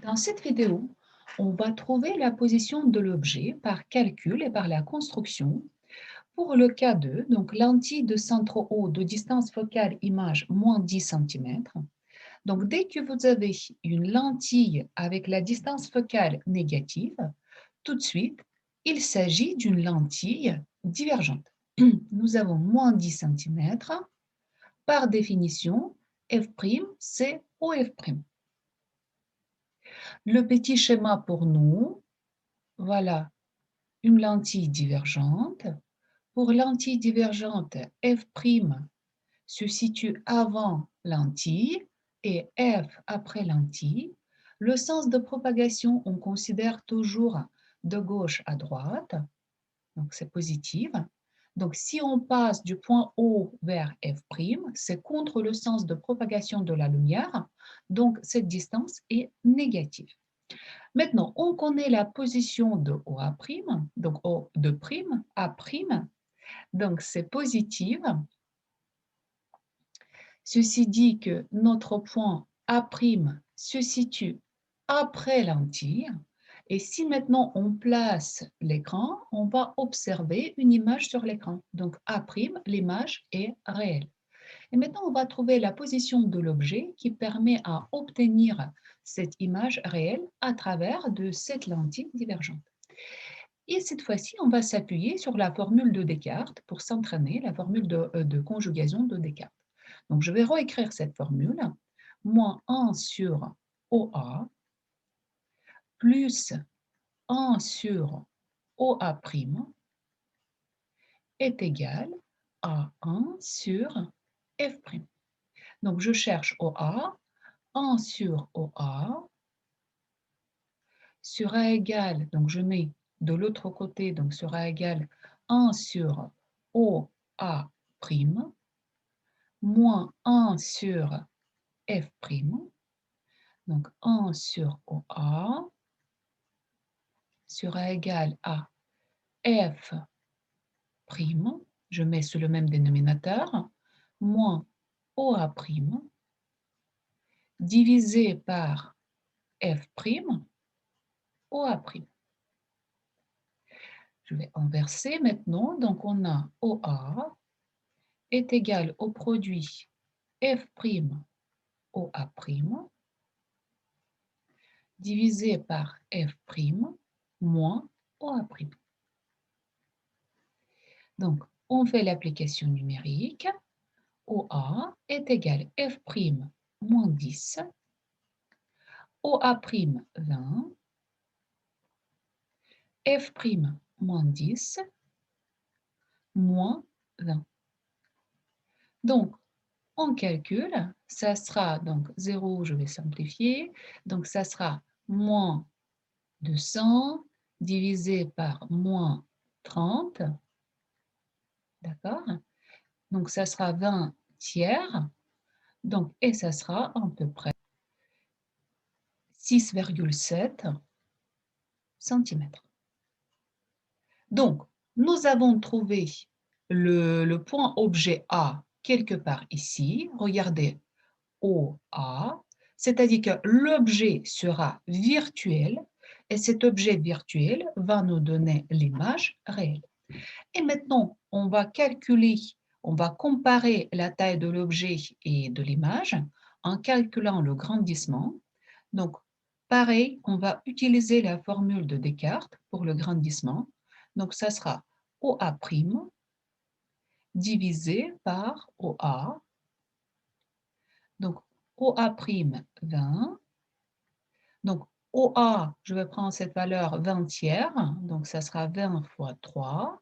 Dans cette vidéo, on va trouver la position de l'objet par calcul et par la construction. Pour le cas 2, donc lentille de centre haut de distance focale image moins 10 cm. Donc dès que vous avez une lentille avec la distance focale négative, tout de suite, il s'agit d'une lentille divergente. Nous avons moins 10 cm. Par définition, f', c'est OF'. Le petit schéma pour nous, voilà une lentille divergente. Pour lentille divergente, f' se situe avant lentille et f après lentille. Le sens de propagation, on considère toujours de gauche à droite, donc c'est positif. Donc si on passe du point O vers f', c'est contre le sens de propagation de la lumière, donc cette distance est négative. Maintenant, on connaît la position de OA', donc O de prime, A', donc c'est positif. Ceci dit que notre point A' se situe après lentille. Et si maintenant on place l'écran, on va observer une image sur l'écran. Donc A', l'image est réelle. Et maintenant, on va trouver la position de l'objet qui permet à obtenir cette image réelle à travers de cette lentille divergente. Et cette fois-ci, on va s'appuyer sur la formule de Descartes pour s'entraîner, la formule de conjugaison de Descartes. Donc, je vais réécrire cette formule. Moins 1 sur OA plus 1 sur OA' est égal à 1 sur F'. Donc, je cherche OA, 1 sur OA sera égal, donc je mets de l'autre côté, donc sera égal 1 sur OA' moins 1 sur F', donc 1 sur OA sera égal à F', je mets sur le même dénominateur, moins OA' divisé par F', OA'. Je vais inverser maintenant, donc on a OA est égal au produit F' OA' divisé par F' moins OA'. Donc, on fait l'application numérique. OA est égal F' moins 10, OA' 20, F' moins 10, moins 20. Donc, on calcule, ça sera donc 0, je vais simplifier, donc ça sera moins 200 divisé par moins 30, d'accord? Donc ça sera 20 tiers, donc, et ça sera à peu près 6,7 cm. Donc, nous avons trouvé le point objet A quelque part ici. Regardez, OA, c'est-à-dire que l'objet sera virtuel et cet objet virtuel va nous donner l'image réelle. Et maintenant, on va calculer, on va comparer la taille de l'objet et de l'image en calculant le grandissement. Donc, pareil, on va utiliser la formule de Descartes pour le grandissement. Donc, ça sera OA' divisé par OA. Donc, OA' 20. Donc, OA, je vais prendre cette valeur 20 tiers. Donc, ça sera 20 fois 3.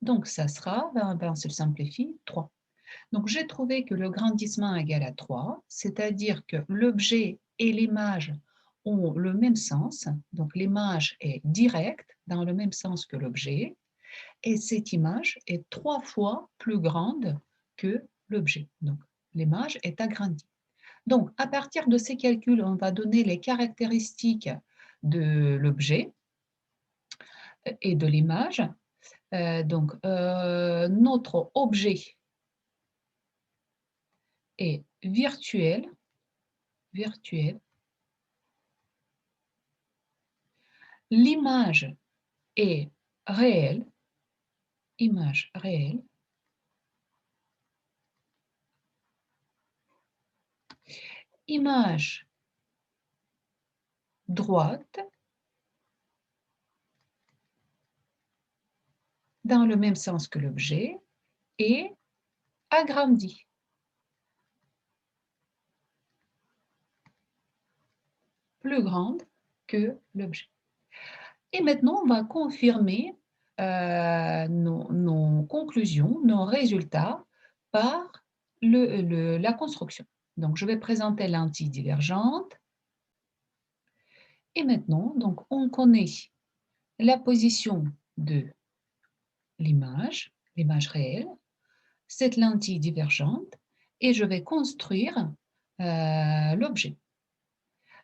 Donc, ça sera, 20 se simplifie, 3. Donc, j'ai trouvé que le grandissement est égal à 3, c'est-à-dire que l'objet et l'image ont le même sens. Donc, l'image est directe dans le même sens que l'objet. Et cette image est 3 fois plus grande que l'objet. Donc, l'image est agrandie. Donc, à partir de ces calculs, on va donner les caractéristiques de l'objet et de l'image. Notre objet est virtuel l'image est réelle, image réelle, image droite, dans le même sens que l'objet, et agrandie. Plus grande que l'objet. Et maintenant, on va confirmer nos conclusions, nos résultats par la construction. Donc, je vais présenter lentille divergente. Et maintenant, donc, on connaît la position de l'image réelle, cette lentille divergente, et je vais construire l'objet.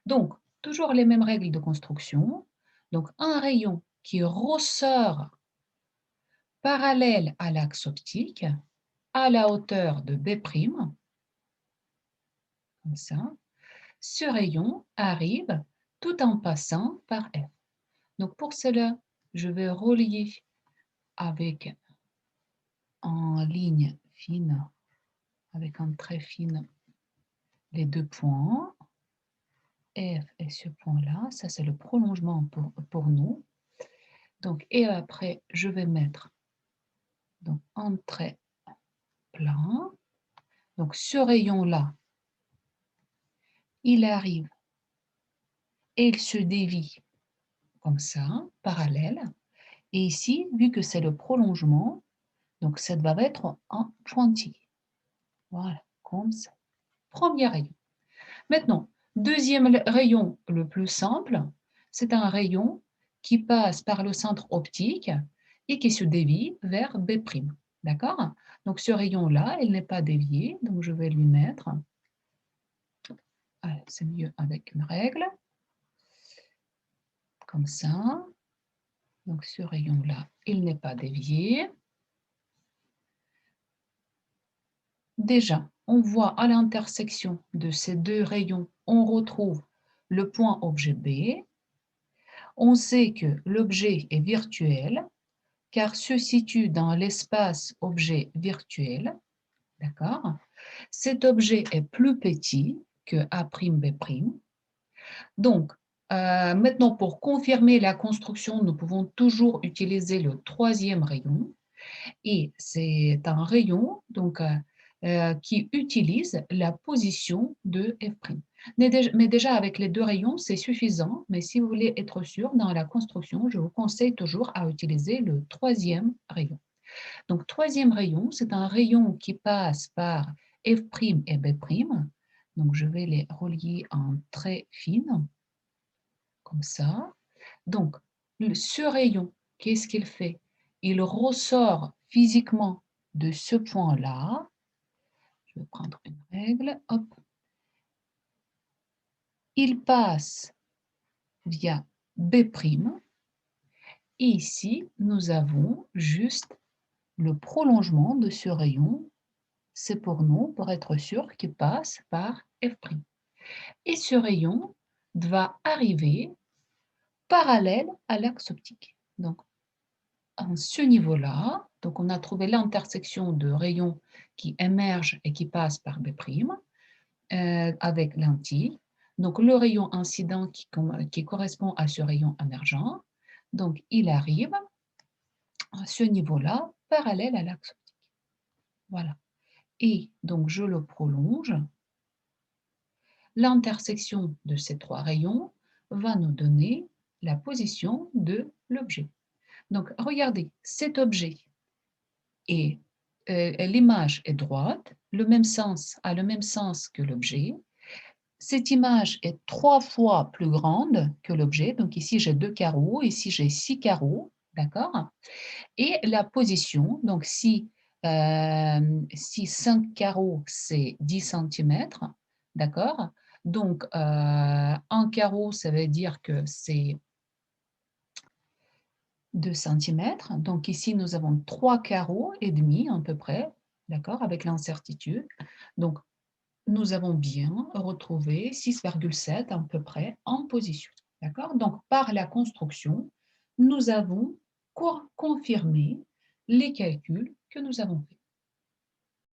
Donc, toujours les mêmes règles de construction. Donc, un rayon qui ressort parallèle à l'axe optique à la hauteur de B', comme ça. Ce rayon arrive tout en passant par F. Donc, pour cela, je vais relier avec en ligne fine, avec un trait fine, les deux points. F et ce point-là, ça c'est le prolongement pour nous. Donc, et après, je vais mettre donc, un trait plat. Donc, ce rayon-là, il arrive et il se dévie comme ça, parallèle. Et ici, vu que c'est le prolongement, donc ça va être un pointillé. Voilà, comme ça. Premier rayon. Maintenant, deuxième rayon le plus simple, c'est un rayon qui passe par le centre optique et qui se dévie vers B'. D'accord? Donc ce rayon-là, il n'est pas dévié, donc je vais lui mettre, c'est mieux avec une règle, comme ça. Donc ce rayon-là, il n'est pas dévié. Déjà, on voit à l'intersection de ces deux rayons, on retrouve le point objet B. On sait que l'objet est virtuel car se situe dans l'espace objet virtuel. D'accord? Cet objet est plus petit que A'B'. Donc, maintenant, pour confirmer la construction, nous pouvons toujours utiliser le troisième rayon. Et c'est un rayon donc, qui utilise la position de F'. Mais déjà, avec les deux rayons, c'est suffisant. Mais si vous voulez être sûr dans la construction, je vous conseille toujours à utiliser le troisième rayon. Donc, troisième rayon, c'est un rayon qui passe par F' et B'. Donc, je vais les relier en très fines, comme ça. Donc, ce rayon, qu'est-ce qu'il fait? Il ressort physiquement de ce point-là. Je vais prendre une règle. Hop. Il passe via B'. Et ici, nous avons juste le prolongement de ce rayon. C'est pour nous, pour être sûr qu'il passe par F'. Et ce rayon va arriver parallèle à l'axe optique. Donc, à ce niveau-là, donc on a trouvé l'intersection de rayons qui émergent et qui passent par B', avec lentille. Donc le rayon incident qui correspond à ce rayon émergent, donc il arrive à ce niveau-là, parallèle à l'axe optique. Voilà. Et donc je le prolonge. L'intersection de ces trois rayons va nous donner la position de l'objet. Donc regardez, cet objet et l'image est droite, a le même sens que l'objet. Cette image est 3 fois plus grande que l'objet. Donc ici, j'ai 2 carreaux, ici, j'ai 6 carreaux. D'accord? Et la position, donc si 5 carreaux, c'est 10 cm, d'accord? Donc, un carreau, ça veut dire que c'est 2 cm. Donc ici, nous avons 3 carreaux et demi à peu près, d'accord, avec l'incertitude. Donc, nous avons bien retrouvé 6,7 à peu près en position. D'accord? Donc par la construction, nous avons confirmé les calculs que nous avons faits.